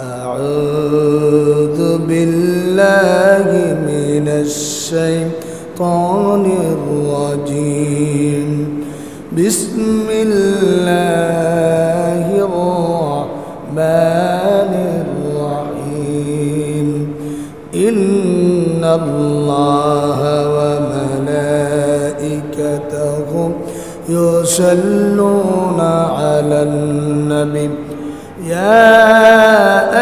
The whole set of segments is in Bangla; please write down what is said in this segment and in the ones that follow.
أعوذ بالله من الشيطان الرجيم بسم الله الرحمن الرحيم إن الله وملائكته يصلون على النبي يا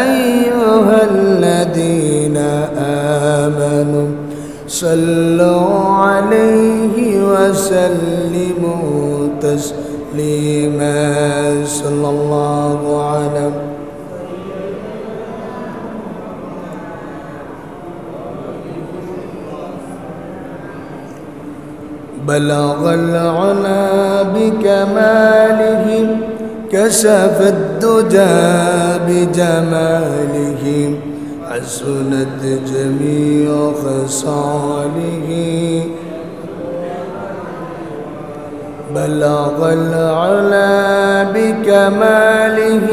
أيها الذين آمنوا صلوا عليه وسلموا تسليما صلى الله عليه بلغ العلا بكماله كشف الدجى بجماله حسنت جميع خصاله بلغ العلا بكماله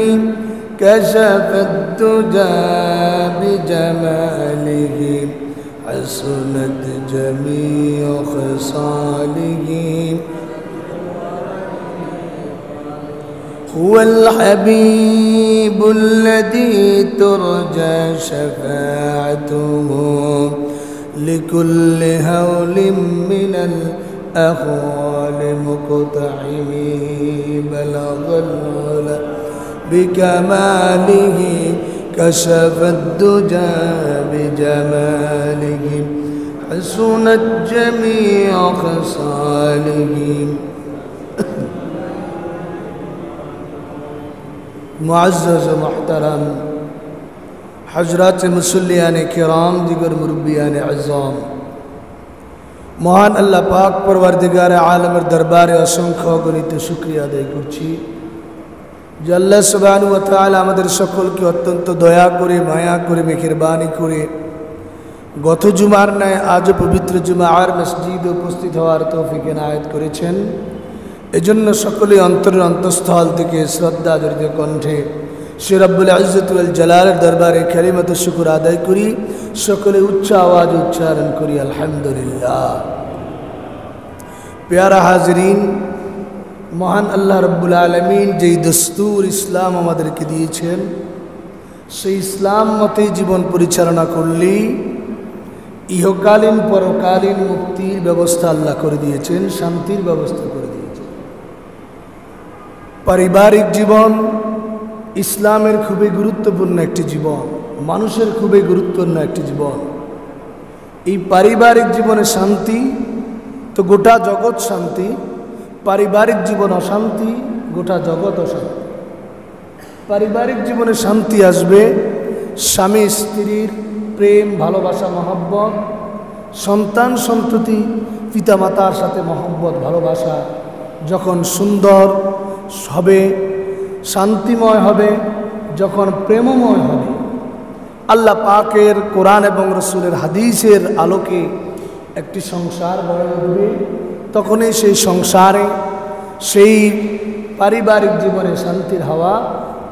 كشف الدجى بجماله حسنت جميع خصاله هو الحبيب الذي ترجى شفاعته لكل هول من الأهوال مقتحم بلغ العلا بكماله كشف الدجى بجماله حسنت جميع خصاله मुअज़्ज़ज़ मुहतरम हज़रात मुसल्लियान किराम दिगर मुरब्बियान अज़्ज़ाम महान अल्लाह पाक परवरदिगार आलमेर दरबारे असंख्य अगणित शुक्रिया आदाय करছি যে আল্লাহ সুবহানাহু ওয়া তাআলা আমাদের সকলকে অত্যন্ত দয়া করে মায়া করে মেহেরবানি করে গত জুমার ন্যায় আজ পবিত্র জুমার মসজিদে উপস্থিত হওয়ার তৌফিক এনায়েত করেছেন। এজন্য সকলে অন্তরের অন্তঃস্থল থেকে শ্রদ্ধা জড়িত কণ্ঠে শ্রী রব্বুল ইজ্জত ওয়াল জালালের দরবারে কালিমাতুশ শুকর আদায় করি, সকলে উচ্চ আওয়াজে উচ্চারণ করি আলহামদুলিল্লাহ। প্যারা হাজিরিন, মহান আল্লাহ রব্বুল আলামিন যেই দস্তুর ইসলাম আমাদেরকে দিয়েছেন সেই ইসলাম মতে জীবন পরিচালনা করলেই ইহকালীন পরকালীন মুক্তির ব্যবস্থা আল্লাহ করে দিয়েছেন, শান্তির ব্যবস্থা করে দিয়েছেন। পারিবারিক জীবন ইসলামের খুবই গুরুত্বপূর্ণ একটি জীবন, মানুষের খুবই গুরুত্বপূর্ণ একটি জীবন। এই পারিবারিক জীবনে শান্তি তো গোটা জগৎ শান্তি, পারিবারিক জীবন অশান্তি গোটা জগৎ অশান্তি। পারিবারিক জীবনে শান্তি আসবে স্বামী স্ত্রীর প্রেম ভালোবাসা মহব্বত, সন্তান সন্ততি পিতামাতার সাথে মহব্বত ভালোবাসা যখন সুন্দর হবে, শান্তিময় হবে, যখন প্রেমময় হবে, আল্লাহ পাকের কোরআন এবং রসুলের হাদিসের আলোকে একটি সংসার গড়ে উঠবে, তখনই সেই সংসারে সেই পারিবারিক জীবনে শান্তির হাওয়া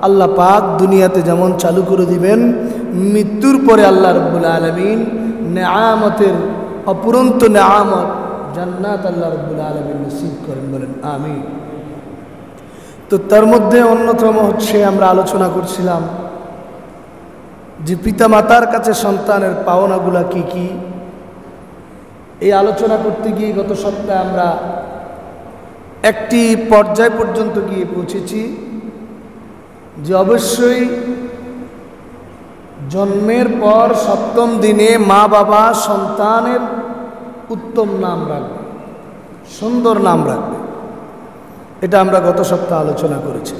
আল্লাহ পাক দুনিয়াতে যেমন চালু করে দিবেন, মৃত্যুর পরে আল্লাহ রব্বুল আলামিন নেয়ামতের অপুরন্ত নেয়ামত জান্নাত আল্লাহ রব্বুল আলামিন নসিব করেন, বলেন আমিন। তো তার মধ্যে অন্যতম হচ্ছে আমরা আলোচনা করছিলাম যে পিতামাতার কাছে সন্তানের পাওনাগুলা কি কি। এই আলোচনা করতে গিয়ে গত সপ্তাহে আমরা একটি পর্যায় পর্যন্ত গিয়ে পৌঁছেছি যে অবশ্যই জন্মের পর ৭ম দিনে মা বাবা সন্তানের উত্তম নাম রাখবে, সুন্দর নাম রাখবে। এটা আমরা গত সপ্তাহে আলোচনা করেছি।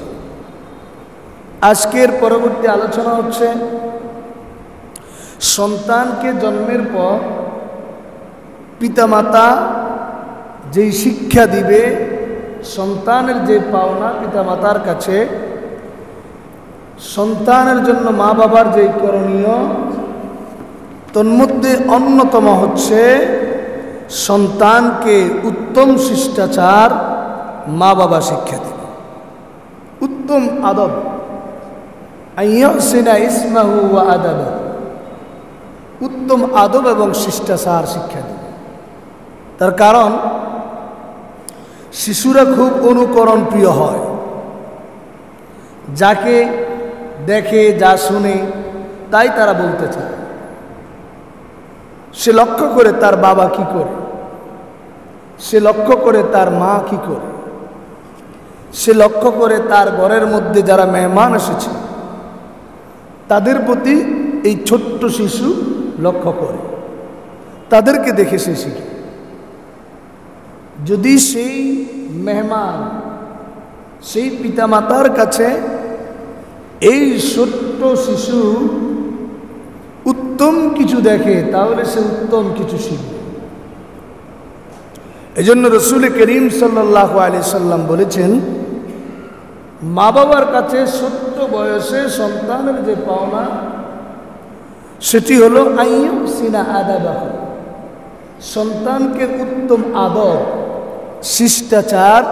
আজকের পরবর্তী আলোচনা হচ্ছে সন্তানকে জন্মের পর পিতামাতা যেই শিক্ষা দিবে, সন্তানের যে পাওনা পিতামাতার কাছে, সন্তানের জন্য মা বাবার যে করণীয়, তন্মধ্যে অন্যতম হচ্ছে সন্তানকে উত্তম শিষ্টাচার মা বাবা শিক্ষা দেবে, উত্তম আদব। আইয়ুহসিনা ইসমাহু ওয়া আদাবাহু, উত্তম আদব এবং শিষ্টাচার শিক্ষা দেবে। তার কারণ শিশুরা খুব অনুকরণ প্রিয় হয়, যাকে দেখে যা শুনে তাই তারা বলতে চায়। সে লক্ষ্য করে তার বাবা কি করে, সে লক্ষ্য করে তার মা কি করে, সে লক্ষ্য করে তার ঘরের মধ্যে যারা মেহমান এসেছে তাদের প্রতি এই ছোট্ট শিশু লক্ষ্য করে, তাদেরকে দেখে সে শিখে। যদি সেই মেহমান সেই পিতামাতার কাছে এই ছোট্ট শিশু উত্তম কিছু দেখে, তাহলে সে উত্তম কিছু শিখবে। এজন্য রসুল করিম সাল্লাল্লাহু আলাইহি সাল্লাম বলেছেন, মা বাবার কাছে ছোট্ট বয়সে সন্তানের যে পাওনা সেটি হলো আইয়ুহসিনা আদাবাহু, সন্তানকে উত্তম আদব শিষ্টাচার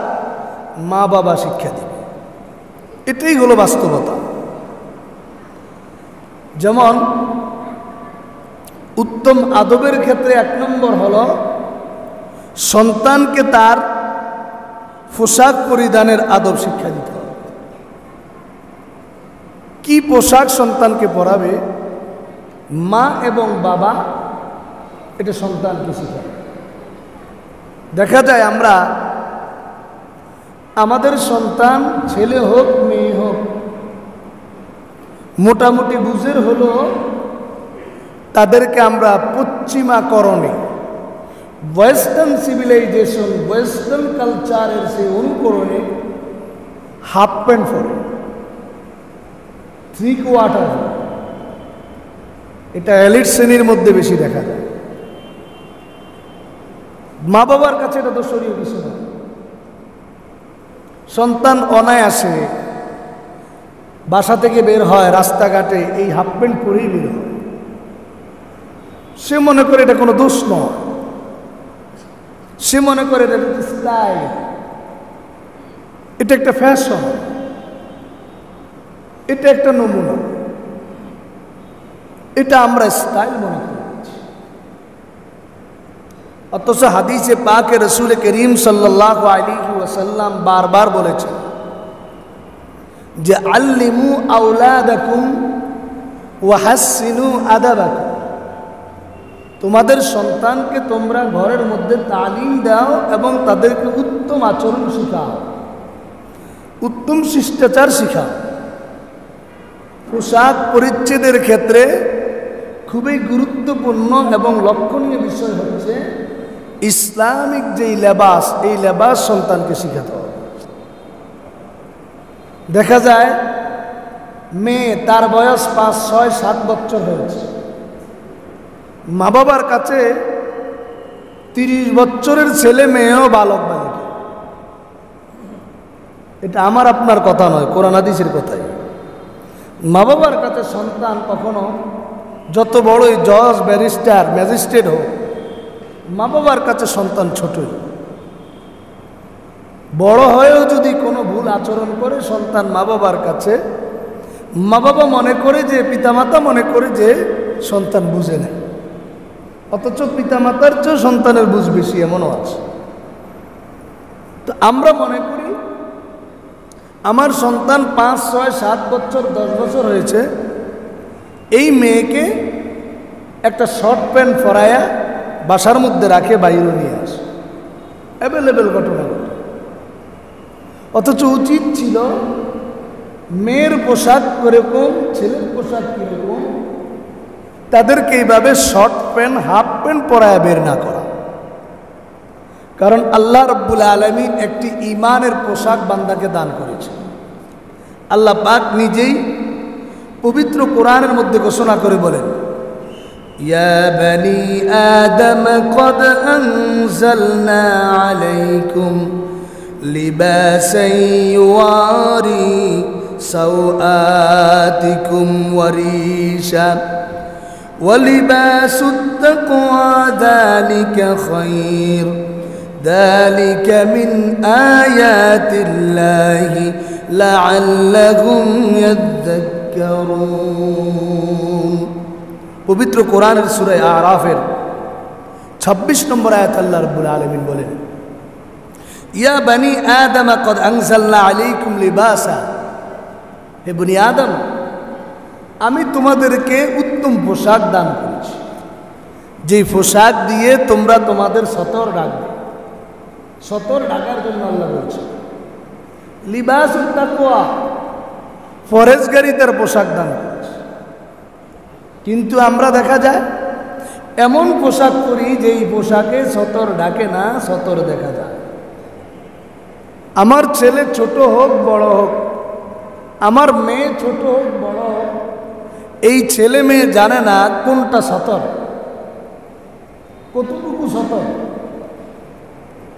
মা বাবা শিক্ষা দিবে। এটাই হলো বাস্তবতা। যেমন উত্তম আদবের ক্ষেত্রে 1 নম্বর হলো সন্তানকে তার পোশাক পরিধানের আদব শিক্ষা দিতে হবে। কি পোশাক সন্তানকে পরাবে, মা এবং বাবা এটা সন্তানকে শেখাবে। দেখা যায় আমরা আমাদের সন্তান ছেলে হোক মেয়ে হোক মোটামুটি বুঝের হলো তাদেরকে আমরা পশ্চিমাকরণে ওয়েস্টার্ন সিভিলাইজেশন ওয়েস্টার্ন কালচারের সেই অনুকরণে হাফ প্যান্ট পরে, 3/4, এটা এলিট শ্রেণীর মধ্যে বেশি দেখা যায়। মা বাবার কাছে এটা দোষরীয় কিছু না। সন্তান অনায়াসে বাসা থেকে বের হয়, রাস্তাঘাটে এই হাফ প্যান্ট পরেই বের হয়। সে মনে করে এটা কোনো দোষ নয়, সে মনে করে এটা একটা স্টাইল, এটা একটা ফ্যাশন, এটা একটা নমুনা, এটা আমরা স্টাইল মনে করি। অথচ হাদিসে পাকে রসুল করিম সাল্লাল্লাহু আলাইহি ওয়াসাল্লাম বারবার বলেছেন যে আল্লিমু আওলাদাকুম ওয়া হাসিনু আদাবাকুম, তোমাদের সন্তানকে তোমরা ঘরের মধ্যে তালিম দাও এবং তাদেরকে উত্তম আচরণ শেখাও, উত্তম শিষ্টাচার শেখাও। পোশাক পরিচ্ছেদের ক্ষেত্রে খুবই গুরুত্বপূর্ণ এবং লক্ষণীয় বিষয় হচ্ছে ইসলামিক যেই লেবাস, এই লেবাস সন্তানকে শেখাতে হবে। দেখা যায় মেয়ে, তার বয়স 5, 6, 7 বছর হয়েছে, মা বাবার কাছে 30 বছরের ছেলে মেয়েও বালক বালিকা। এটা আমার আপনার কথা নয়, কোরআন হাদিসের কথাই। মা বাবার কাছে সন্তান কখনো যত বড়ই জজ, ব্যারিস্টার, ম্যাজিস্ট্রেট হোক, মা বাবার কাছে সন্তান ছোটই। বড় হয়েও যদি কোনো ভুল আচরণ করে সন্তান মা বাবার কাছে, মা বাবা মনে করে যে, পিতামাতা মনে করে যে সন্তান বুঝে নেয়, অথচ পিতামাতার চেয়েও সন্তানের বুঝ বেশি, এমনও আছে। তো আমরা মনে করি আমার সন্তান 5, 6, 7 বছর, 10 বছর হয়েছে, এই মেয়েকে একটা শর্ট প্যান্ট পরায়া বাসার মধ্যে রাখে, বাইরে নিয়ে আসে, অ্যাভেলেবেল ঘটনা ঘটে। অথচ উচিত ছিল মেয়ের পোশাক কিরকম, ছেলের পোশাক কিরকম, তাদেরকে এইভাবে শর্ট প্যান্ট, হাফ প্যান্ট পরায়া বের না করা। কারণ আল্লাহ রাব্বুল আলামিন একটি ঈমানের পোশাক বান্দাকে দান করেছে। আল্লাহ পাক নিজেই পবিত্র কোরআনের মধ্যে ঘোষণা করে বলেন, ইয়া বনি আদম কদ আনজালনা আলাইকুম লিবাসান ইউয়ারি সাওআতিকুম ওয়ারিশা ওয়ালিবাসুত তাকওয়া যালিকা খায়র যালিকা মিন আয়াতিল্লাহি লাআল্লাহুম ইয়াযাক্কারুন। তাযাক্কারুন। পবিত্র কোরআনের সূরা আরাফের 26 নম্বর আয়াত আল্লাহ রাব্বুল আলামিন বলেন, ইয়া বনি আদম কদ আনজালনা আলাইকুম লিবাসা, হে বনি আদম, আমি তোমাদেরকে উত্তম পোশাক দান করেছি, যে পোশাক দিয়ে তোমরা তোমাদের সতর রাখবে। সতর ঢাকার জন্য আল্লাহ বলছে লিবাসুত তাকওয়া, পরহেজগারিতার পোশাক দান করেছে। কিন্তু আমরা দেখা যায় এমন পোশাক পরি যেই পোশাকে সতর ঢাকে না, সতর দেখা যায়। আমার ছেলে ছোট হোক বড় হোক, আমার মেয়ে ছোট হোক বড় হোক, এই ছেলে মেয়ে জানে না কোনটা সতর, কতটুকু সতর,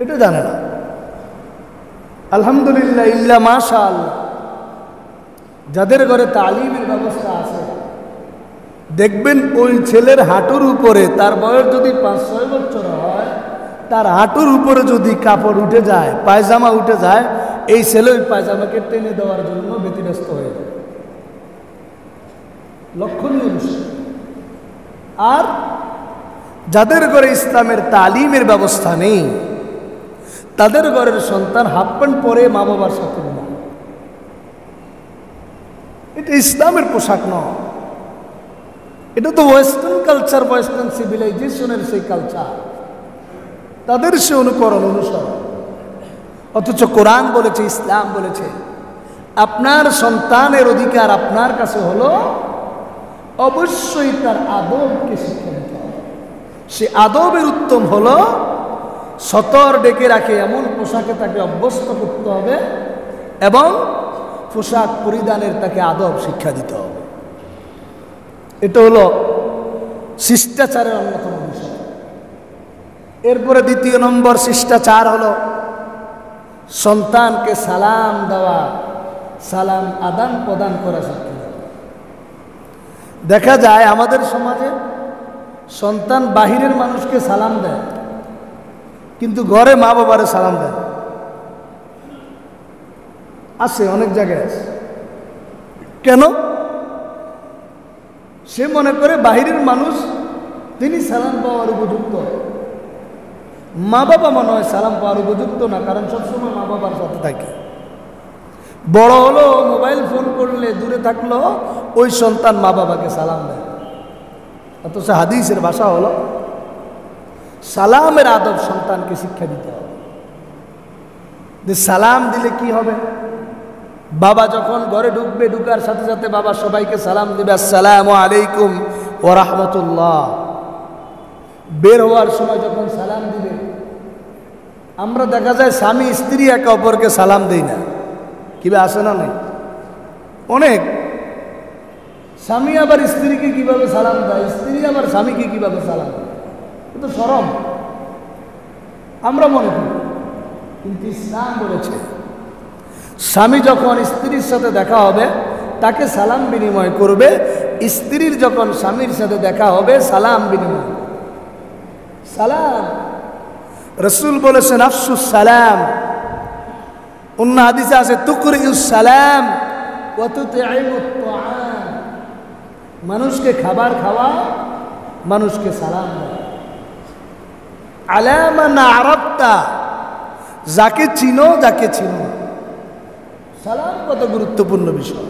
এটা জানে না। আলহামদুলিল্লাহ, ইল্লা মাশাআল্লাহ, যাদের ঘরে তালিমের ব্যবস্থা আছে, দেখবেন ওই ছেলের হাঁটুর উপরে, তার বয়স যদি 5-6 বছর হয়, তার হাঁটুর উপরে যদি কাপড় উঠে যায়, পায়জামা উঠে যায়, এই ছেলে ওই পায়জামাকে টেনে দেওয়ার জন্য ব্যতিব্যস্ত হয়ে যায়। লক্ষণীয় বিষয়। আর যাদের ঘরে ইসলামের তালিমের ব্যবস্থা নেই, তাদের ঘরের সন্তান হাফ প্যান্ট পরে মা বাবার সাথে ঘুমায়। এটা ইসলামের পোশাক নয়, এটা তো ওয়েস্টার্ন কালচার, ওয়েস্টার্ন সিভিলাইজেশনের সেই কালচার, তাদের সে অনুকরণ অনুসরণ। অথচ কোরআন বলেছে, ইসলাম বলেছে, আপনার সন্তানের অধিকার আপনার কাছে হলো অবশ্যই তার আদবকে শিক্ষা দিতে হবে। সে আদবের উত্তম হলো সতর ডেকে রাখে এমন পোশাকে তাকে অভ্যস্ত করতে হবে এবং পোশাক পরিধানের তাকে আদব শিক্ষা দিতে হবে। এটা হলো শিষ্টাচারের অন্যতম বিষয়। এরপরে দ্বিতীয় নম্বর শিষ্টাচার হলো সন্তানকে সালাম দেওয়া, সালাম আদান প্রদান করা শিক্ষা দেওয়া। দেখা যায় আমাদের সমাজে সন্তান বাহিরের মানুষকে সালাম দেয়, কিন্তু ঘরে মা বাবারে সালাম দেয়। আছে, অনেক জায়গায় আছে। কেন? সে মনে করে বাহিরের মানুষ, তিনি সালাম পাওয়ার উপযুক্ত। মা বাবা মনে হয় সালাম পাওয়ার উপযুক্ত না, কারণ সবসময় মা বাবার সাথে থাকে। বড় হলো, মোবাইল ফোন করলে দূরে থাকলো, ওই সন্তান মা বাবাকে সালাম দেয়। অথচ হাদিসের ভাষা হলো সালামের আদব সন্তানকে শিক্ষা দিতে হবে। যে সালাম দিলে কি হবে, বাবা যখন ঘরে ঢুকবে, ঢুকার সাথে সাথে বাবা সবাইকে সালাম দিবে, আসসালামু আলাইকুম ওয়া রাহমাতুল্লাহ। বের হওয়ার সময় যখন সালাম দিবে, আমরা দেখা যায় স্বামী স্ত্রী একে অপরকে সালাম দেই না, কিভাবে আসে না? নাই অনেক স্বামী আবার স্ত্রীকে কিভাবে সালাম দেয়, স্ত্রী আবার স্বামীকে কিভাবে সালাম দেয়, এটা শরম আমরা মনে করি। কিন্তু ইসলাম বলেছে স্বামী যখন স্ত্রীর সাথে দেখা হবে তাকে সালাম বিনিময় করবে, স্ত্রীর যখন স্বামীর সাথে দেখা হবে সালাম বিনিময়। সালাম, রাসূল বলেছেন আফসুস সালাম। অন্য হাদিসে আছে তুকরিউস সালাম ওয়া তুতঈমুত তাআম। মানুষকে খাবার খাওয়া, মানুষকে সালাম দেওয়া। আলা মান আরাফতা, যাকে চিনো, যাকে চিনো। সালাম কত গুরুত্বপূর্ণ বিষয়।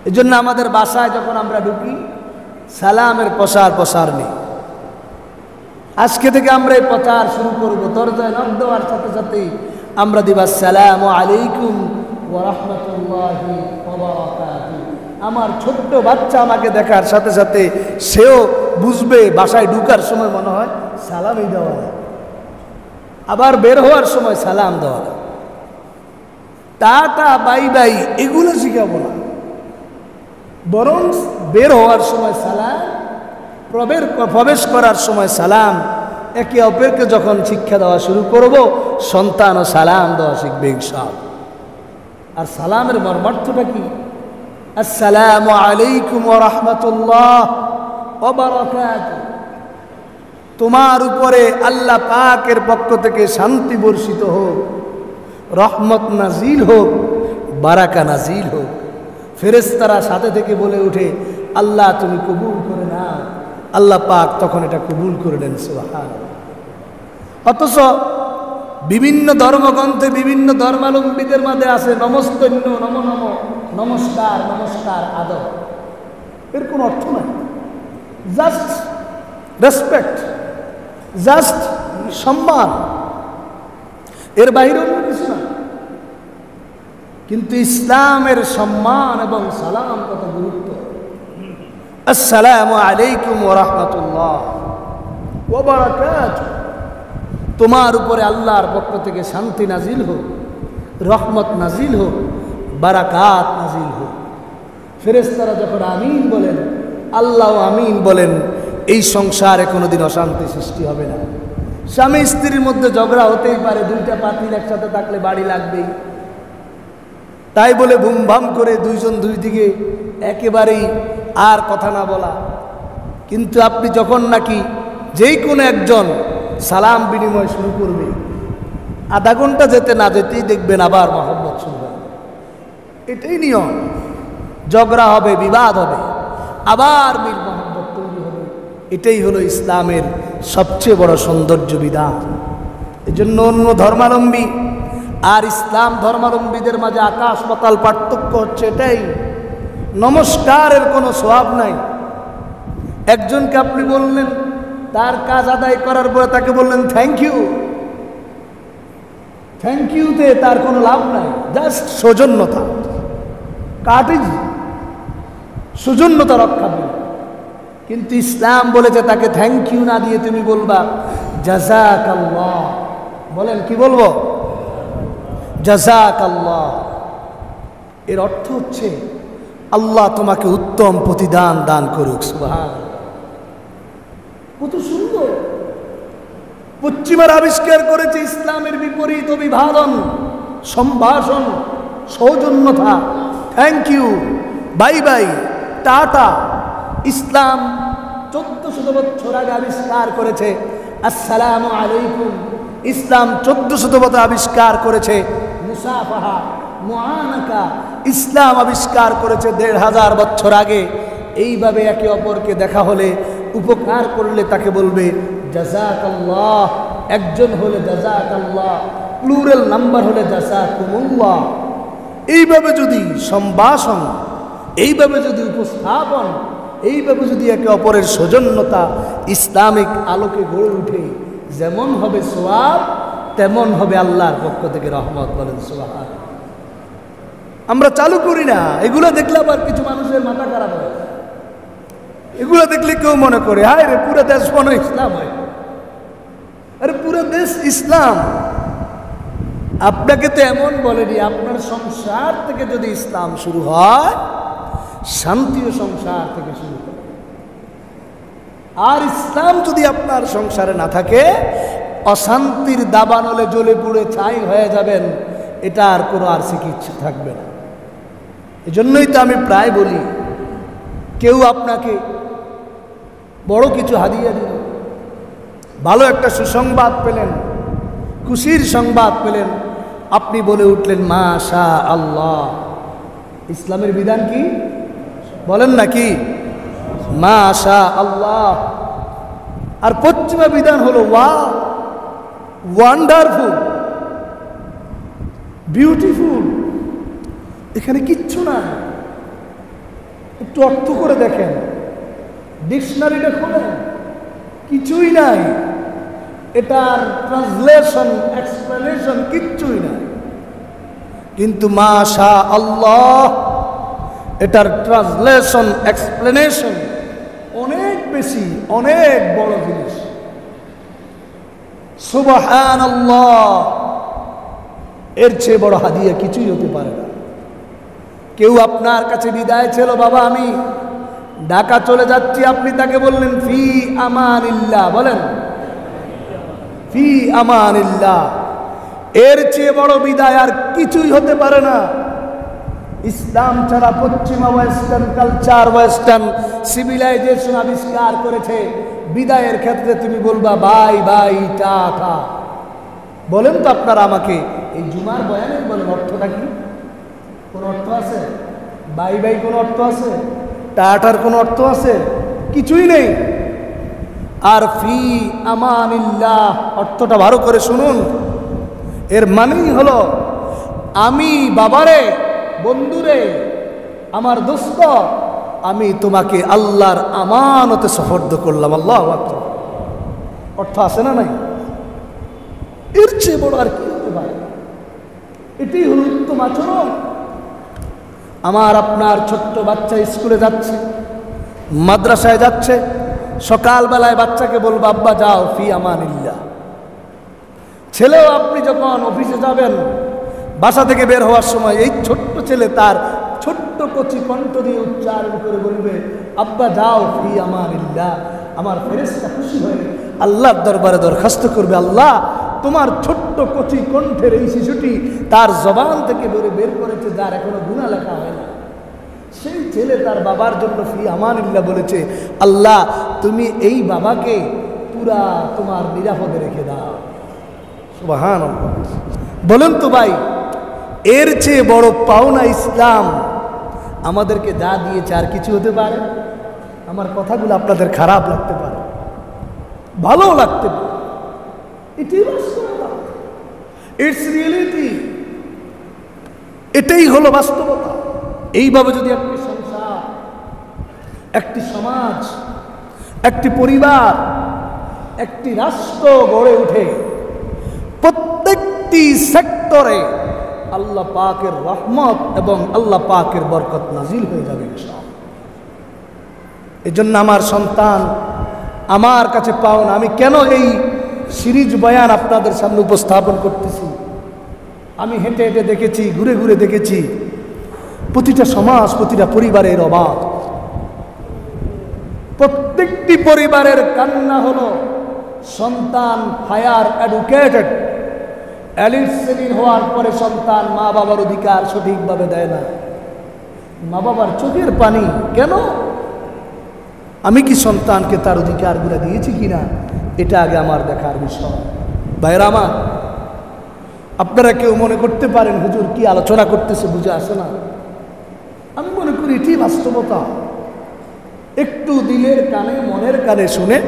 এই জন্য আমাদের বাসায় যখন আমরা ঢুকি সালামের প্রসার নেই। আজকে থেকে আমরা এই প্রচার শুরু করব। দরজায় নক দেওয়ার সাথে সাথেই আমরা দিব আসসালামু আলাইকুম ওয়া রাহমাতুল্লাহি ওয়া বারাকাতুহু। আমার ছোট্ট বাচ্চা আমাকে দেখার সাথে সাথে সেও বুঝবে, বাসায় ঢুকার সময় মনে হয় সালামই দেওয়া, আবার বের হওয়ার সময় সালাম দেওয়া। টাটা বাই বাই এগুলো শিখাবো না, বরং বের হওয়ার সময় সালাম, প্রবেশ করার সময় সালাম। একে অপরকে যখন শিক্ষা দেওয়া শুরু করব, সন্তানও সালাম দেওয়া শিখবে ইনশাআল্লাহ। আর সালামের মর্মার্থটা কি? আসসালামু আলাইকুম ওয়া রাহমাতুল্লাহ ওয়া বারাকাতুহু। তোমার উপরে আল্লাহ পাকের পক্ষ থেকে শান্তি বর্ষিত হোক, রহমত নাজিল হোক, বারাকা নাজিল হোক। ফেরেশতারা সাথে থেকে বলে ওঠে, আল্লাহ তুমি কবুল করে নাও। আল্লাহ পাক তখন এটা কবুল করে নেন, সুবহানাল্লাহ। অথচ বিভিন্ন ধর্মগ্রন্থে বিভিন্ন ধর্মাবলম্বীদের মাঝে আছে নমস্তন্য, নম নম, নমস্কার, নমস্কার, আদব। এর কোনো অর্থ নাই, জাস্ট রেসপেক্ট, জাস্ট সম্মান, এর বাইরে অন্য কিছু না। কিন্তু ইসলামের সম্মান এবং সালাম কত গুরুত্ব। আসসালামু আলাইকুম ওয়া রাহমাতুল্লাহ ওয়া বারাকাতুহু। তোমার উপরে আল্লাহর পক্ষ থেকে শান্তি নাজিল হোক, রহমত নাজিল হোক, বারাকাত নাজিল হোক। ফেরেশতারা যখন আমিন বলেন, আল্লাহ আমিন বলেন, এই সংসারে কোনোদিন অশান্তি সৃষ্টি হবে না। স্বামী স্ত্রীর মধ্যে ঝগড়া হতেই পারে, দুইটা পাতিল একসাথে থাকলে বাড়ি লাগবেই। তাই বলে ভুমভাম করে দুইজন দুই দিকে একেবারেই আর কথা না বলা। কিন্তু আপনি যখন নাকি যেই কোনো একজন সালাম বিনিময় শুরু করবে, আধা ঘন্টা যেতে না যেতেই দেখবেন আবার মহব্বত শুরু হবে। এটাই নিয়ম। ঝগড়া হবে, বিবাদ হবে, আবার মিল মহব্বত তৈরি হবে। এটাই হলো ইসলামের সবচেয়ে বড় সৌন্দর্য বিধান। এজন্য অন্য ধর্মাবলম্বী আর ইসলাম ধর্মাবলম্বীদের মাঝে আকাশ পাতাল পার্থক্য হচ্ছে এটাই, নমস্কারের কোনো সওয়াব নাই। একজনকে আপনি বললেন, তার কাজ আদায় করার পরে তাকে বললেন থ্যাংক ইউ, থ্যাংক ইউতে তার কোনো লাভ নাই, জাস্ট সৌজন্যতা, কাটিজি, সৌজন্যতা রক্ষা পেল। কিন্তু ইসলাম বলেছে তাকে থ্যাংক ইউ না দিয়ে তুমি বলবা জাযাকাল্লাহ। বলেন কি বলবো? জাযাকাল্লাহ। এর অর্থ হচ্ছে আল্লাহ তোমাকে উত্তম প্রতিদান দান করুক। সুবহানাল্লাহ। কত সুন্দর। পশ্চিমার আবিষ্কার করেছে ইসলামের বিপরীত অভিবাদন, সম্ভাষণ, সৌজন্যতা, thank you, bye bye, tata. ইসলাম 1400 বছর আগে আবিষ্কার করেছে আসসালামু আলাইকুম। ইসলাম 1400 বছর আবিষ্কার করেছে মুসাফাহা, মুআনাকা। ইসলাম আবিষ্কার করেছে 1500 বছর আগে। এইভাবে একে অপরকে দেখা হলে, উপকার করলে তাকে বলবে জাযাকাল্লাহ। একজন হলে জাযাকাল্লাহ, প্লুরাল নাম্বার হলে জাযাকুমুল্লাহ। এইভাবে যদি সম্ভাষণ, এইভাবে যদি উপস্থাপন, এইভাবে যদি একে অপরের সৌজন্যতা ইসলামিক আলোকে গড়ে উঠে, যেমন হবে সওয়াব তেমন হবে আল্লাহর পক্ষ থেকে রহমত। বলেন সুবহানাল্লাহ। আমরা চালু করি না। এগুলো দেখলে আবার কিছু মানুষের মাথা খারাপ হয়। এগুলো দেখলে কেউ মনে করে হায় রে, পুরো দেশ মনে ইসলাম হয়। আরে পুরো দেশ ইসলাম। আপনাকে তো এমন বলেনি, আপনার সংসার থেকে যদি ইসলাম শুরু হয়, শান্তিও সংসার থেকে শুরু হয়। আর ইসলাম যদি আপনার সংসারে না থাকে, অশান্তির দাবানলে জ্বলে পুড়ে ছাই হয়ে যাবেন। এটা আর কোনো আর চিকিৎসা থাকবে না। এজন্যই তো আমি প্রায় বলি, কেউ আপনাকে বড় কিছু হাদিয়া দিল, ভালো একটা সুসংবাদ পেলেন, খুশির সংবাদ পেলেন, আপনি বলে উঠলেন মাশা আল্লাহ। ইসলামের বিধান কি বলেন নাকি? মাশা আল্লাহ। আর পশ্চিমা বিধান হলো ওয়াও, ওয়ান্ডারফুল, বিউটিফুল। এখানে কিচ্ছু না। একটু অর্থ করে দেখেন, ডিকশনারিটা খোলেন, কিছুই নাই। এটার ট্রান্সলেশন, এক্সপ্লেনেশন কিচ্ছুই নাই। কিন্তু মাশা আল্লাহ, এটার ট্রান্সলেশন, এক্সপ্লেনেশন অনেক বেশি, অনেক বড় জিনিস। সুবহানাল্লাহ। এর চেয়ে বড় হাদিয়া কিছুই হতে পারে না। কেউ আপনার কাছে বিদায় ছিল, বাবা আমি ঢাকা চলে যাচ্ছি, আপনি তাকে বললেন ফি আমানিল্লাহ। বলেন ফি আমানিল্লাহ। এর চেয়ে বড় বিদায় আর কিছুই হতে পারে না। ইসলাম ছাড়া পশ্চিমা ওয়েস্টার্ন কালচার, ওয়েস্টার্ন সিভিলাইজেশন আবিষ্কার করেছে বিদায়ের ক্ষেত্রে তুমি বলবা বাই বাই, টাটা। বলেন তো আপনারা আমাকে, এই জুমার বয়ানের বলেন অর্থটা কি? কোন অর্থ আছে? বাই বাই কোনো অর্থ আছে? টাটার কোনো অর্থ আছে? কিছুই নেই। আর ফি আমানিল্লাহ অর্থটা ভালো করে শুনুন। এর মানেই হলো আমি বাবারে, বন্ধুরে, আমার দোস্ত, আমি তোমাকে আল্লাহর আমানতে সুপর্দ করলাম। আল্লাহু আকবার। অর্থ আছে না নাই? এর চেয়ে বড় আর কি হতে পারে? এটাই হলো উত্তম আচরণ। আমার আপনার ছোট্ট বাচ্চা স্কুলে যাচ্ছে, মাদ্রাসায় যাচ্ছে, সকালবেলায় বাচ্চাকে বলবো আব্বা যাও ফি আমানিল্লাহ। ছেলেও আপনি যখন অফিসে যাবেন, বাসা থেকে বের হওয়ার সময় এই ছোট্ট ছেলে তার ছোট্ট কচি কণ্ঠ দিয়ে উচ্চারণ করে বলবে আব্বা যাও ফি আমানিল্লাহ। আমার ফেরেশতা খুশি হয়ে আল্লাহর দরবারে দরখাস্ত করবে, আল্লাহ তোমার ছোট্ট কচি কণ্ঠের এই শিশুটি তার জবান থেকে বের করেছে যার এখনো গুনাহ লেখা হয় না। সেই ছেলে তার বাবার জন্য ফি আমানিল্লাহ বলেছে, আল্লাহ তুমি এই বাবাকে পুরা তোমার নিরাপদে রেখে দাও। সুবহানাল্লাহ। বলেন তো ভাই, এর চেয়ে বড় পাওনা ইসলাম আমাদেরকে যা দিয়েছে আর কিছু হতে পারে? আমার কথাগুলো আপনাদের খারাপ লাগতে পারে, ভালোও লাগতে পারে, এটাই বাস্তবতা। It's reality. এটাই হলো বাস্তবতা। এইভাবে যদি একটি সংসার, একটি সমাজ, একটি পরিবার, একটি রাষ্ট্র গড়ে ওঠে, প্রত্যেকটি সেক্টরে আল্লাহ পাকের রহমত এবং আল্লাহ পাকের বরকত নাজিল হয়ে যাবে ইনশাআল্লাহ। এজন্য আমার সন্তান আমার কাছে পাও না। আমি কেন এই সিরিজ বয়ান আপনাদের সামনে উপস্থাপন করতেছি? আমি হেঁটে হেঁটে দেখেছি, ঘুরে ঘুরে দেখেছি, প্রতিটা সমাজ, প্রতিটা পরিবারের অভাব। প্রত্যেকটি পরিবারের কান্না হলো সন্তান হায়ার এডুকেটেড, এলিট শ্রেণীর হওয়ার পরে সন্তান মা বাবার অধিকার সঠিকভাবে দেয় না। মা বাবার চোখের পানি কেন? আমি কি সন্তানকে তার অধিকারগুলো দিয়েছি কিনা, এটা আগে আমার দেখার বিষয়। ভাইরা আমার, আপনারা কেউ মনে করতে পারেন হুজুর কি আলোচনা করতেছে বুঝে আসে না। আমি মনে করি এটি বাস্তবতা। একটু দিলের কানে, মনের কানে শুনে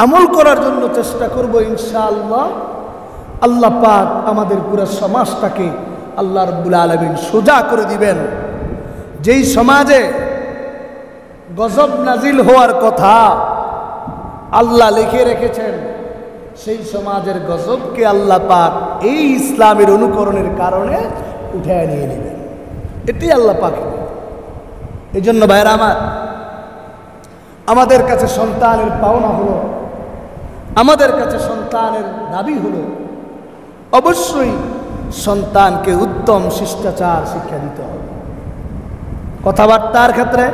আমল করার জন্য চেষ্টা করব ইনশাআল্লাহ। আল্লাহ পাক আমাদের পুরো সমাজটাকে আল্লাহ রাব্বুল আলামিন সোজা করে দিবেন। যেই সমাজে গজব নাজিল হওয়ার কথা আল্লাহ লিখে রেখেছেন, সেই সমাজের গজবকে আল্লাহ পাক এই ইসলামের অনুকরণের কারণে উঠে নিয়ে নেবেন। এটাই আল্লাহ পাক। এই জন্য ভাইরা আমার, আমাদের কাছে সন্তানের পাওনা হলো, আমাদের কাছে সন্তানের দাবি হলো অবশ্যই সন্তানকে উত্তম শিষ্টাচার শিক্ষা দিতে হবে। কথাবার্তার ক্ষেত্রে,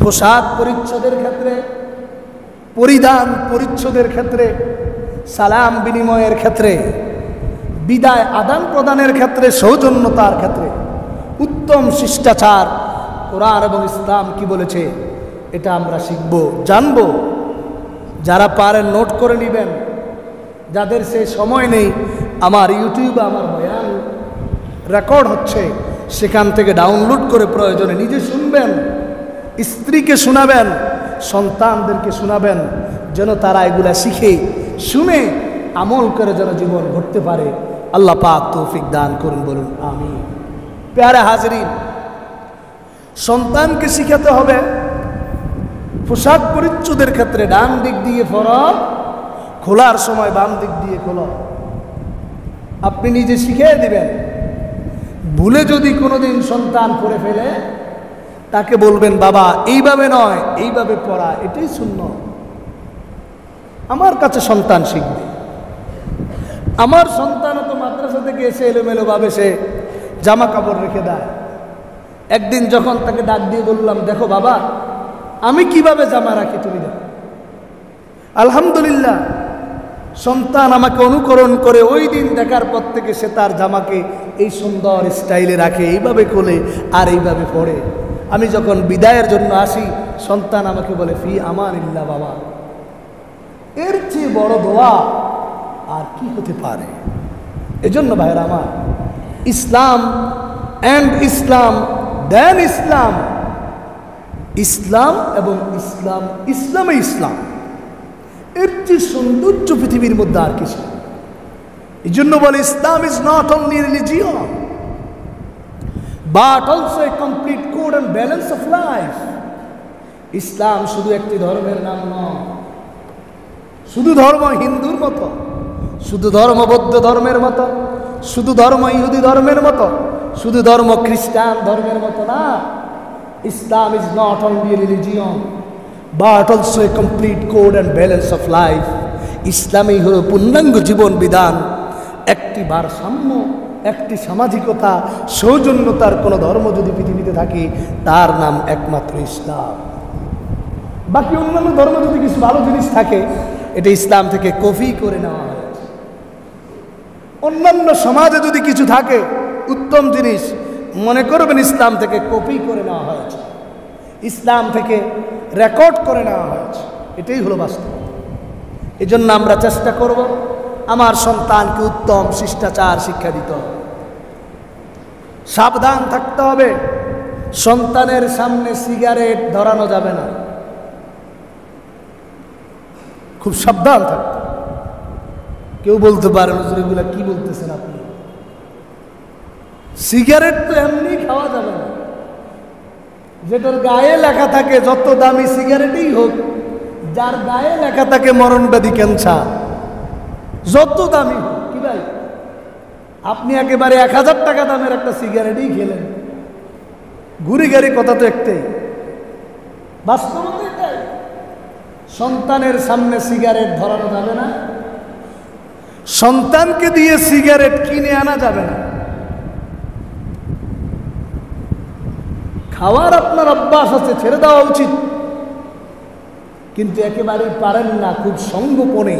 পোশাক পরিচ্ছদের ক্ষেত্রে, পরিধান পরিচ্ছদের ক্ষেত্রে, সালাম বিনিময়ের ক্ষেত্রে, বিদায় আদান প্রদানের ক্ষেত্রে, সৌজন্যতার ক্ষেত্রে উত্তম শিষ্টাচার কোরআন এবং ইসলাম কি বলেছে এটা আমরা শিখব, জানব। যারা পারেন নোট করে নেবেন, যাদের সে সময় নেই, আমার ইউটিউবে আমার বয়ান রেকর্ড হচ্ছে, সেখান থেকে ডাউনলোড করে প্রয়োজনে নিজে শুনবেন, স্ত্রীকে শোনাবেন, সন্তানদেরকে শোনাবেন, যেন তারা এগুলা শিখে শুনে আমল করে যেন জীবন গড়তে পারে। আল্লাহ পাক তৌফিক দান করুন, বলুন আমিন। প্যারা হাজরিন, সন্তানকে শিখাতে হবে পোশাক পরিচ্ছদের ক্ষেত্রে ডান দিক দিয়ে ফরজ, খোলার সময় বাম দিক দিয়ে খোলো। আপনি নিজে শিখিয়ে দিবেন। ভুলে যদি কোনোদিন সন্তান পড়ে ফেলে, তাকে বলবেন বাবা এইভাবে নয়, এইভাবে পড়া, এটাই সুন্নাত। আমার কাছে সন্তান শিখবে। আমার সন্তানও তো মাদ্রাসা থেকে এসে এলোমেলোভাবে সে জামা কাপড় রেখে দেয়। একদিন যখন তাকে ডাক দিয়ে বললাম, দেখো বাবা আমি কিভাবে জামা রাখি, তুমি দেখো। আলহামদুলিল্লাহ, সন্তান আমাকে অনুকরণ করে ওই দিন দেখার পর থেকে সে তার জামাকে এই সুন্দর স্টাইলে রাখে, এইভাবে খোলে আর এইভাবে পড়ে। আমি যখন বিদায়ের জন্য আসি, সন্তান আমাকে বলে ফি আমানিল্লাহ বাবা। এর চেয়ে বড় দোয়া আর কি হতে পারে? এজন্য ভাইরা আমার, ইসলাম অ্যান্ড ইসলাম, দেন ইসলাম। ইসলাম এবং ইসলাম, ইসলামে ইসলাম, এর যে সৌন্দর্য পৃথিবীর মধ্যে আর কিছু। এই জন্য বলে Islam is not only religion but also a complete code and balance of life. ইসলাম শুধু একটি ধর্মের নাম নয়, শুধু ধর্ম হিন্দুর মতো, শুধু ধর্ম বৌদ্ধ ধর্মের মতো, শুধু ধর্ম ইহুদি ধর্মের মতো, শুধু ধর্ম খ্রিস্টান ধর্মের মতো না। Islam is not only religion but also a complete code and balance of life. ইসলামই হল পূর্ণাঙ্গ জীবন বিধান, একটি ভারসাম্য, একটি সামাজিকতা, সৌজন্যতার কোনো ধর্ম যদি পৃথিবীতে থাকে তার নাম একমাত্র ইসলাম। বাকি অন্যান্য ধর্ম যদি কিছু ভালো জিনিস থাকে এটা ইসলাম থেকে কপি করে নেওয়া হয়েছে। অন্যান্য সমাজে যদি কিছু থাকে উত্তম জিনিস, মনে করবেন ইসলাম থেকে কপি করে নেওয়া হয়েছে, ইসলাম থেকে রেকর্ড করে নেওয়া হয়েছে। এটাই হলো বাস্তব। এই জন্য আমরা চেষ্টা করব আমার সন্তানকে উত্তম শিষ্টাচার শিক্ষা দিতে হবে। সাবধান থাকতে হবে, সন্তানের সামনে সিগারেট ধরানো যাবে না, খুব সাবধান থাকতে। কেউ বলতে পারেন হুজুর এগুলা কি বলতেছেন আপনি? সিগারেট তো এমনি খাওয়া যাবে না, যেটার গায়ে লেখা থাকে, যত দামি সিগারেটই হোক, যার গায়ে লেখা থাকে মরণব্যাধি ক্যান্সার, যত দামি হোক, কি ভাই আপনি একেবারে 1000 টাকা দামের একটা সিগারেটই খেলেন, ঘুরি গাড়ি কথা তো একটাই, বাস্তবতা এটাই। সন্তানের সামনে সিগারেট ধরানো যাবে না, সন্তানকে দিয়ে সিগারেট কিনে আনা যাবে না। খাওয়ার আপনার অভ্যাস আছে, ছেড়ে দেওয়া উচিত, কিন্তু একেবারেই পারেন না, খুব সঙ্গোপনে,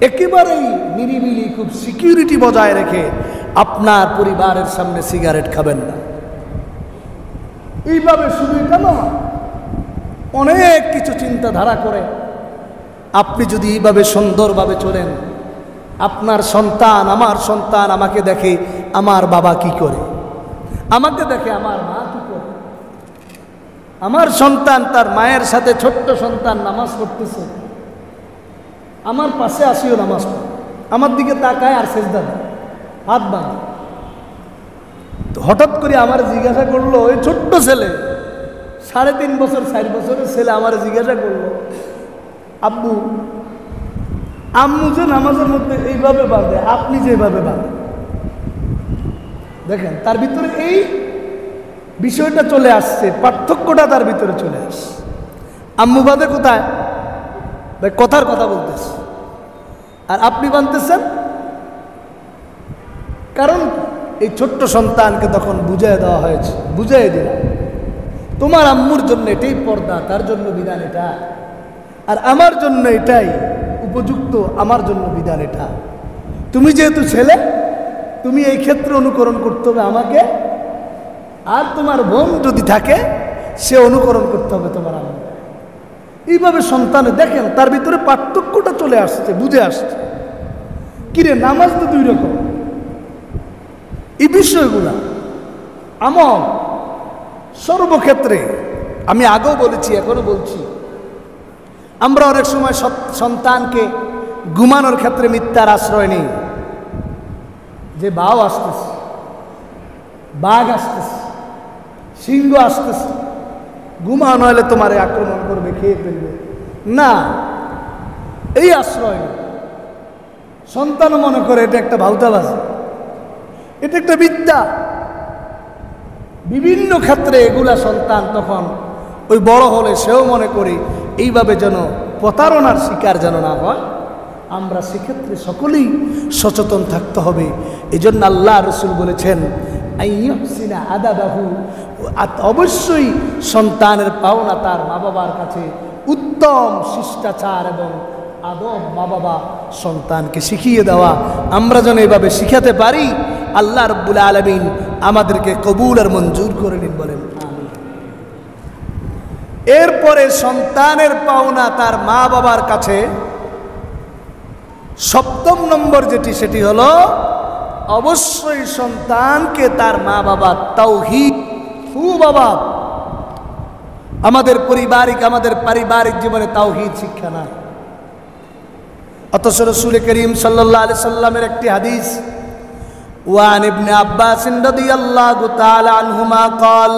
একেবারেই নিরিবিলি, খুব সিকিউরিটি বজায় রেখে আপনার পরিবারের সামনে সিগারেট খাবেন না। এইভাবে শুধু এটা নয়, অনেক কিছু চিন্তাধারা করে আপনি যদি এইভাবে সুন্দরভাবে চলেন, আপনার সন্তান, আমার সন্তান আমাকে দেখে আমার বাবা কি করে, আমাকে দেখে আমার মা কি করে, আমার সন্তান তার মায়ের সাথে, ছোট্ট সন্তান নামাজ পড়তেছে, আমার পাশে আসিও নামাজ পড়ে, আমার দিকে তাকায় আর সেজদা দেয়, হাত বাঁধে। তো হঠাৎ করে আমার জিজ্ঞাসা করলো, ওই ছোট্ট ছেলে, 3.5 বছর 4 বছরের ছেলে আমার জিজ্ঞাসা করলো, আব্বু আম্মু যে নামাজের মধ্যে এইভাবে বাঁধে, আপনি যেভাবে বাঁধেন। দেখেন তার ভিতরে এই বিষয়টা চলে আসছে, পার্থক্যটা তার ভিতরে চলে আসছে। আম্মু বাঁধে কোথায়? ভাই কথার কথা বলতেছে, আর আপনি বাঁধতেছেন কারণ এই ছোট্ট সন্তানকে তখন বুঝিয়ে দেওয়া হয়েছে, বুঝিয়ে দিলাম তোমার আম্মুর জন্য এটাই পর্দা, তার জন্য বিধান এটা, আর আমার জন্য এটাই উপযুক্ত, আমার জন্য বিধান এটা। তুমি যেহেতু ছেলে, তুমি এই ক্ষেত্রে অনুকরণ করতে হবে আমাকে, আর তোমার বোন যদি থাকে সে অনুকরণ করতে হবে তোমার আম্মু। এইভাবে সন্তানে দেখেন তার ভিতরে পার্থক্যটা চলে আসছে, বুঝে আসছে। কিরে নামাজ তো 2 রকম, এই বিষয়গুলা আমল সর্বক্ষেত্রে, আমি আগেও বলেছি এখনো বলছি, আমরা অনেক সময় সন্তানকে ঘুমানোর ক্ষেত্রে মিথ্যার আশ্রয় নেই, যে বাঘ আসতেছে, বাঘ আসতেছে, সিংহ আসতেছে, ঘুমানো হলে তোমারে আক্রমণ করবে, খেয়ে ফেলবে না, এই আশ্রয় নেই। সন্তান মনে করে এটা একটা ভাউতাবাজি, এটা একটা বিদ্যা। বিভিন্ন ক্ষেত্রে এগুলা সন্তান তখন ওই বড় হলে সেও মনে করি এইভাবে যেন প্রতারণার শিকার যেন না হয়। আমরা সেক্ষেত্রে সকলেই সচেতন থাকতে হবে। এই জন্য আল্লাহ রসুল বলেছেন আইয়ুহসিনা আদাবাহু, অবশ্যই সন্তানের পাওনা তার মা বাবার কাছে উত্তম শিষ্টাচার এবং আদব মা বাবা সন্তানকে শিখিয়ে দেওয়া। আমরা যেন এভাবে শিখাতে পারি, আল্লাহ রাব্বুল আলামিন আমাদেরকে কবুল আর মঞ্জুর করে নিন, বলেন আমিন। এরপরে সন্তানের পাওনা তার মা বাবার কাছে 7ম নম্বর যেটি, সেটি হলো অবশ্যই সন্তানকে তার মা বাবা তাওহীদ বাবা আমাদের পারিবারিক জীবনে তাওহীদ শিক্ষা নাই। অথচ রাসূল করিম সাল্লাল্লাহু আলাইহি সাল্লামের একটি হাদিস, ওয়ান ইবনে আব্বাস রাদিয়াল্লাহু তাআলা আনহুমা قال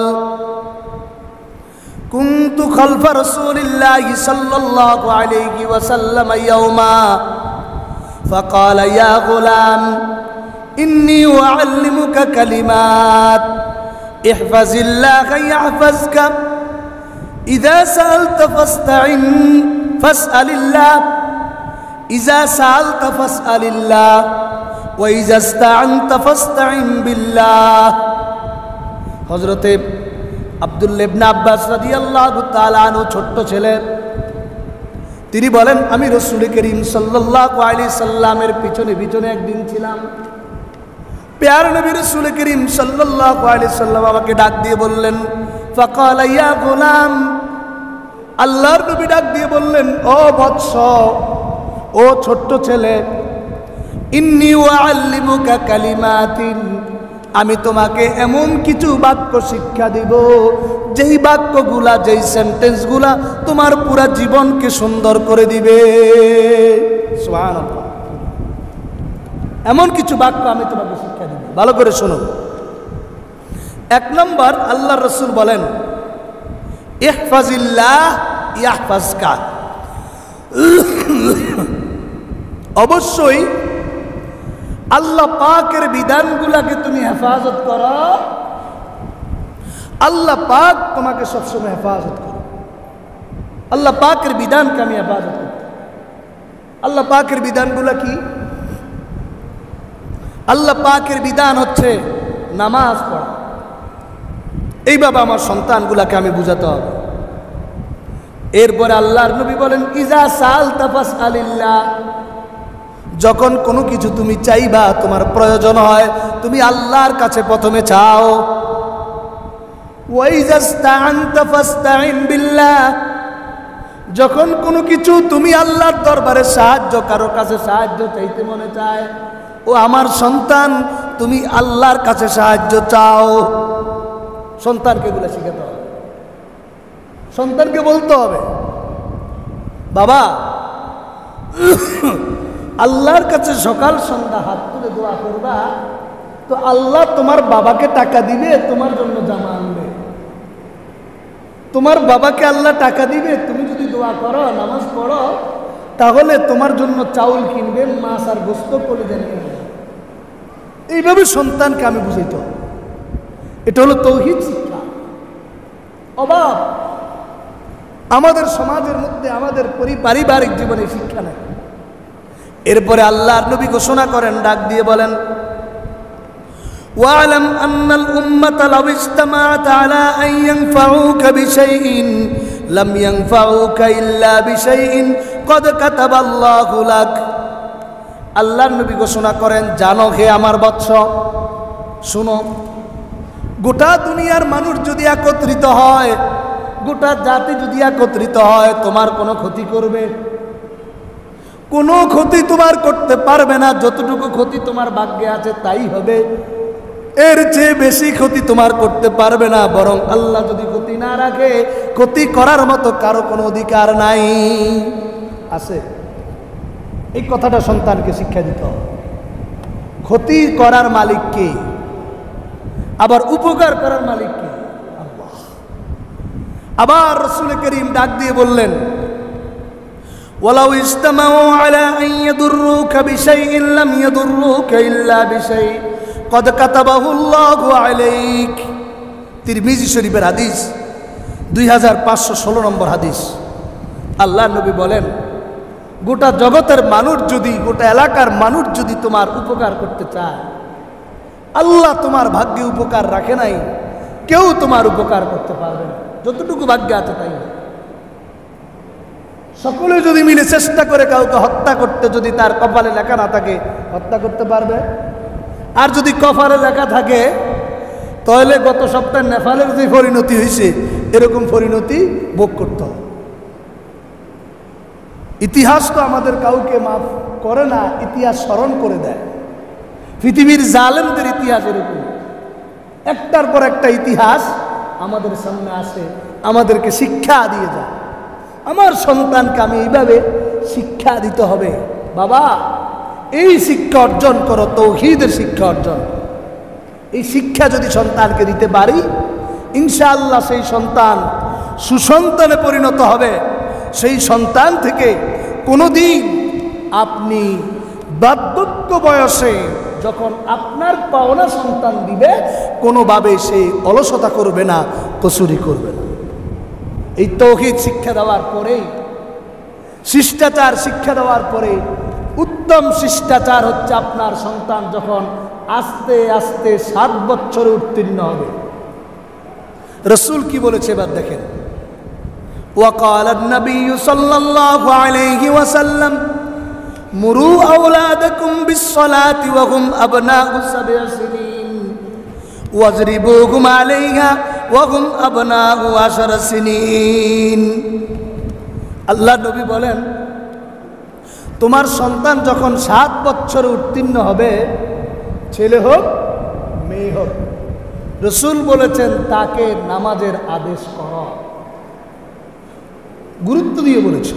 كنت خلف رسول الله صلى الله عليه وسلم يوما فقال يا غلام إني أعلمك كلمات احفظ الله يحفظك إذا سألت فاسأل الله إذا سألت فاسأل الله وإذا استعنت فاستعن بالله। হযরত আব্দুল্লাহ ইবনে আব্বাস রাদিয়াল্লাহু তাআলা আনহু ছোট্ট ছেলে, তিনি বলেন আমি রাসূল করিম সাল্লাল্লাহু আলাইহি সাল্লামের পিছনে একদিন ছিলাম। প্যার নবী রাসূল করিম সাল্লাল্লাহু আলাইহি সাল্লাম আমাকে ডাক দিয়ে বললেন, ফাকালা ইয়া গোলাম, আল্লাহর নবী ডাক দিয়ে বললেন, ও বৎস, ও ছোট্ট ছেলে, ইন্নী উআল্লিমুকা কালিমাতিন, আমি তোমাকে এমন কিছু বাক্য শিক্ষা দিব যেই বাক্যগুলা, যেই সেন্টেন্সগুলা তোমার পুরা জীবনকে সুন্দর করে দিবে। সুবহানাল্লাহ। এমন কিছু বাক্য আমি তোমাকে শিক্ষা দিব, ভালো করে শোনো। এক নম্বর, আল্লাহর রাসূল বলেন ইহফাজিল্লাহ ইয়াহফাজকা, অবশ্যই আল্লাহ পাকের বিধানগুলাকে তুমি হেফাজত করো, আল্লাহ পাক তোমাকে সবসময় হেফাজত করো। আল্লাহ পাকের বিধানকে আমি হেফাজত করি। আল্লাহ পাকের বিধানগুলা কি? আল্লাহ পাকের বিধান হচ্ছে নামাজ পড়া। এইভাবে আমার সন্তানগুলাকে আমি বুঝাতে হবে। এরপরে আল্লাহর নবী বলেন ইজা সালতা ফাসআলিল্লাহ, যখন কোনো কিছু তুমি চাইবা, তোমার প্রয়োজন হয়, তুমি আল্লাহর কাছে প্রথমে চাও। ওয়াইজা ইসতাআনতা ফাসতাইন বিল্লাহ, যখন কোনো কিছু তুমি আল্লাহর দরবারে সাহায্য, কারোর কাছে সাহায্য চাইতে মনে চায়, ও আমার সন্তান তুমি আল্লাহর কাছে সাহায্য চাও। সন্তানকে এগুলো শিখাতে হবে, সন্তানকে বলতে হবে, বাবা আল্লাহর কাছে সকাল সন্ধ্যা হাত তুলে দোয়া করবা, তো আল্লাহ তোমার বাবাকে টাকা দিবে, তোমার জন্য জামা আনবে। তোমার বাবাকে আল্লাহ টাকা দিবে, তুমি যদি দোয়া করো, নামাজ পড়ো, তাহলে তোমার জন্য চাউল কিনবে, মাছ আর গোস্ত করে দেন। এইভাবে সন্তানকে আমি বুঝাইতে হবে। এটা হলো তাওহীদ শিক্ষা। অভাব আমাদের সমাজের মধ্যে, আমাদের পারিবারিক জীবনে শিক্ষা নেই। এরপরে আল্লাহর নবী ঘোষণা করেন, ডাক দিয়ে বলেন ওয়ালাম আন্নাল উম্মাতা লাউ ইজতামাআত আলা আন ইয়ানফাউকা বিশাইইন লাম ইয়ানফাউকা ইল্লা বিশাইইন ক্বাদ কাতাবাল্লাহু লাক। আল্লাহর নবী ঘোষণা করেন, জানো হে আমার বৎস, শুনো, গোটা দুনিয়ার মানুষ যদি একত্রিত হয়, গোটা জাতি যদি একত্রিত হয়, তোমার কোনো ক্ষতি করবে? কোনো ক্ষতি তোমার করতে পারবে না। যতটুকু ক্ষতি তোমার ভাগ্যে আছে তাই হবে, এর চেয়ে বেশি ক্ষতি তোমার করতে পারবে না। বরং আল্লাহ যদি ক্ষতি না রাখে, ক্ষতি করার মতো কারো কোনো অধিকার নাই। আছে? এই কথাটা সন্তানকে শিক্ষা দিতে হবে। ক্ষতি করার মালিক কে, আবার উপকার করার মালিক কে? আল্লাহ। আবার রাসূল করিম ডাক দিয়ে বললেন ওয়ালাউ ইজতামাউ আলা আন ইয়াদুররুকা বিশাইইন লাম ইয়াদুররুকা ইল্লা বিশাই ক্বাদ কাতাবাহুল্লাহু আলাইক। তিরমিজি শরীফের হাদিস, 2516 নম্বর হাদিস। আল্লাহর নবী বলেন, গোটা জগতের মানুষ যদি, গোটা এলাকার মানুষ যদি তোমার উপকার করতে চায়, আল্লাহ তোমার ভাগ্যে উপকার রাখে নাই, কেউ তোমার উপকার করতে পারবে না। যতটুকু ভাগ্যে আছে তাই। সকলে যদি মিলে চেষ্টা করে কাউকে হত্যা করতে, যদি তার কপালে লেখা না থাকে, হত্যা করতে পারবে? আর যদি কপালে লেখা থাকে, তাহলে গত সপ্তাহে নেপালের যে পরিণতি হয়েছে, এরকম পরিণতি ভোগ করতে হবে। ইতিহাস তো আমাদের কাউকে মাফ করে না, ইতিহাস স্মরণ করে দেয়। পৃথিবীর জালেমদের ইতিহাস এরকম, একটার পর একটা ইতিহাস আমাদের সামনে আসে, আমাদেরকে শিক্ষা দিয়ে যায়। আমার সন্তানকে আমি এইভাবে শিক্ষা দিতে হবে, বাবা এই শিক্ষা অর্জন করো, তৌহিদের শিক্ষা অর্জন। এই শিক্ষা যদি সন্তানকে দিতে পারি, ইনশাআল্লাহ সেই সন্তান সুসন্তানে পরিণত হবে। সেই সন্তান থেকে কোনোদিন আপনি বার্ধক্য বয়সে যখন আপনার পাওনা সন্তান দিবে, কোনোভাবে সে অলসতা করবে না, কসুরি করবে না। এই তৌহিদ শিক্ষা দেওয়ার পরেই, শিষ্টাচার শিক্ষা দেওয়ার পরে, উত্তম শিষ্টাচার হচ্ছে আপনার সন্তান যখন আস্তে আস্তে 7 বছরে উত্তীর্ণ হবে। রাসূল কি বলেছে এবার দেখেন, وقال النبي صلى الله عليه وسلم مروا أولادكم بالصلاة وهم أبناء 7 سنين واضربوهم عليها وهم أبناء 10 سنين। আল্লাহ নবী বলেন, তোমার সন্তান যখন 7 বছরে উত্তীর্ণ হবে, ছেলে হোক মেয়ে হোক, রাসূল বলেছেন তাকে নামাজের আদেশ করো। গুরুত্ব দিয়ে বলেছে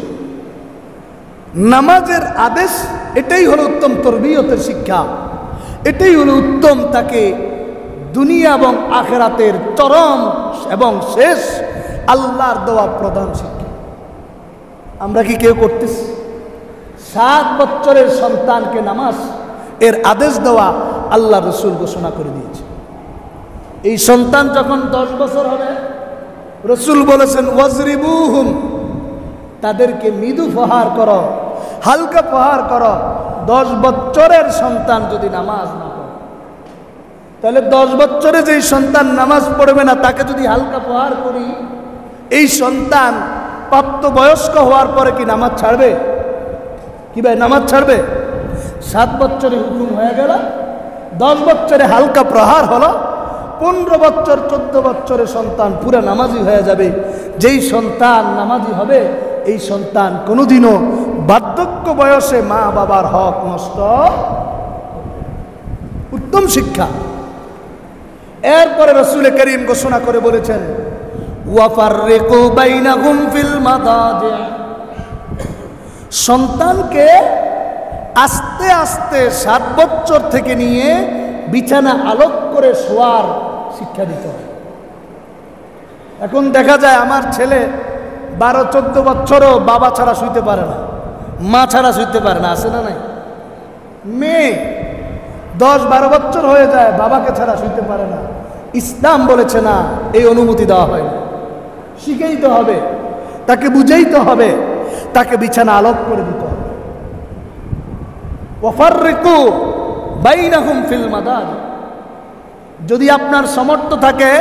নামাজের আদেশ। এটাই হলো উত্তম তরবিয়তের শিক্ষা, এটাই হলো উত্তম তাকে দুনিয়া এবং আখিরাতের চরম এবং শেষ আল্লাহর দেওয়া প্রধান শিক্ষা। আমরা কি কেউ করতেছি? 7 বছরের সন্তানকে নামাজ এর আদেশ দেওয়া আল্লাহ রাসূল ঘোষণা করে দিয়েছে। এই সন্তান যখন 10 বছর হবে, রাসূল বলেছেন ওয়াজরিবুহুম, তাদেরকে মৃদু প্রহার করো, হালকা প্রহার করো। 10 বছরের সন্তান যদি নামাজ না পড়ে, তাহলে 10 বছরে যেই সন্তান নামাজ পড়বে না, তাকে যদি হালকা প্রহার করি, এই সন্তান প্রাপ্তবয়স্ক হওয়ার পরে কি নামাজ ছাড়বে? কি ভাই, নামাজ ছাড়বে? 7 বছরে হুকুম হয়ে গেল, 10 বছরে হালকা প্রহার হলো, 15 বছর 14 বছরের সন্তান পুরা নামাজি হয়ে যাবে। যেই সন্তান নামাজি হবে, এই সন্তান কোনোদিনও বার্ধক্য বয়সে মা বাবার হক নষ্ট। উত্তম শিক্ষা। এরপরে রাসূল করিম ঘোষণা করে বলেছেন ওয়াফাররিকু বাইনাহুম ফিল মাদাজি, সন্তানকে আস্তে আস্তে 7 বছর থেকে নিয়ে বিছানা আলোক করে শোয়ার শিক্ষা দিতে হবে। এখন দেখা যায় আমার ছেলে 12-14 বছরও বাবা ছাড়া শুইতে পারে না, মা ছাড়া শুইতে পারে না, আছে না নাই? মেয়ে 10-12 বছর হয়ে যায়, বাবাকে ছাড়া শুইতে পারে না। ইসলাম বলেছে না, এই অনুমতি দেওয়া হয় না। শিখাইতে হবে, তাকে বুঝাইতে হবে, তাকে বিছানা আলোক করে দিতে হবে। ওয়াফাররিকু বাইনাহুম ফিল মাদাজ, যদি আপনার সামর্থ্য থাকে,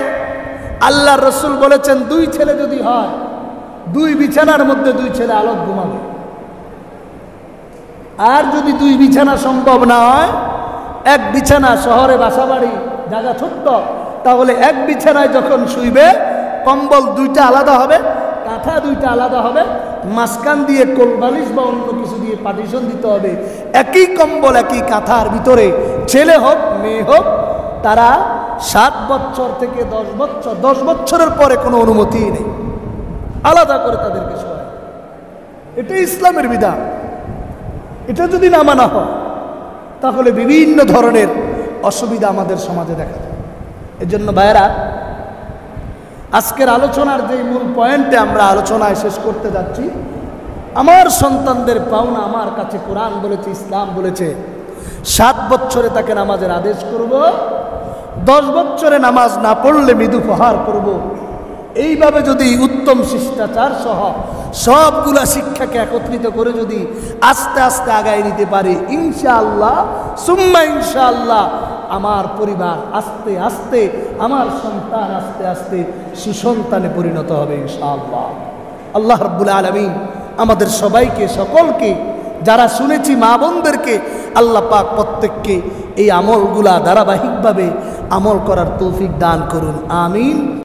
আল্লাহর রাসূল বলেছেন 2 ছেলে যদি হয়, 2 বিছানার মধ্যে 2 ছেলে আলোক ঘুমাবে। আর যদি 2 বিছানা সম্ভব না হয়, 1 বিছানা, শহরে বাসাবাড়ি জায়গা ছোট্ট, তাহলে 1 বিছানায় যখন শুইবে, কম্বল 2টা আলাদা হবে, কাঁথা 2টা আলাদা হবে, মাঝখান দিয়ে কোলবালিশ বা অন্য কিছু দিয়ে পার্টিশন দিতে হবে। একই কম্বল একই কাঁথার ভিতরে ছেলে হোক মেয়ে হোক, তারা 7 বছর থেকে 10 বছর, 10 বছরের পরে কোনো অনুমতি নেই, আলাদা করে তাদেরকে শোয়ায়। এটা ইসলামের বিধান। এটা যদি না মানা হয়, তাহলে বিভিন্ন ধরনের অসুবিধা আমাদের সমাজে দেখা যায়। এজন্য ভাইয়েরা, আজকের আলোচনার যে মূল পয়েন্টে আমরা আলোচনায় শেষ করতে যাচ্ছি, আমার সন্তানদের পাওনা আমার কাছে কোরআন বলেছে, ইসলাম বলেছে 7 বছরে তাকে নামাজের আদেশ করব, 10 বছরে নামাজ না পড়লে মৃদু প্রহার করব। এইভাবে যদি উত্তম শিষ্টাচার সহ সবগুলা শিক্ষাকে একত্রিত করে যদি আস্তে আস্তে আগায় নিতে পারি, ইনশাআল্লাহ সুম্মা ইনশাআল্লাহ আমার পরিবার আস্তে আস্তে, আমার সন্তান আস্তে আস্তে সুসন্তানে পরিণত হবে ইনশাআল্লাহ। আল্লাহ রাব্বুল আলামিন আমাদের সবাইকে, সকলকে, যারা শুনেছি মা বোনদেরকে, আল্লাহ পাক প্রত্যেককে এই আমলগুলা ধারাবাহিকভাবে আমল করার তৌফিক দান করুন, আমিন।